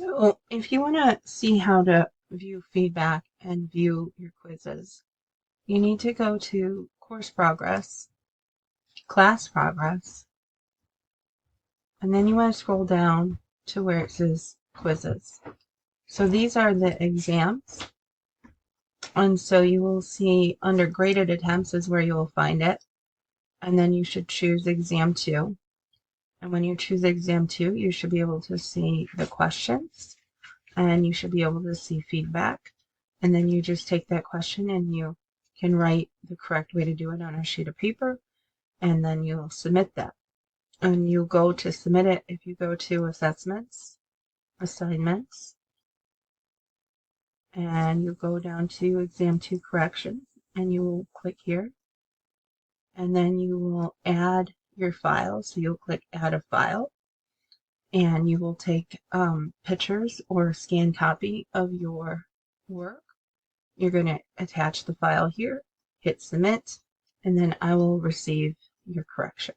So if you want to see how to view feedback and view your quizzes, you need to go to Course Progress, Class Progress, and then you want to scroll down to where it says Quizzes. So these are the exams, and so you will see under graded attempts is where you will find it, and then you should choose Exam 2. And when you choose Exam 2, you should be able to see the questions, and you should be able to see feedback. And then you just take that question and you can write the correct way to do it on a sheet of paper, and then you'll submit that. And you go to submit it if you go to Assessments, Assignments, and you go down to Exam 2 Corrections, and you will click here, and then you will add your file. So you'll click Add a File, and you will take pictures or scan copy of your work. You're going to attach the file here, hit submit, and then I will receive your correction.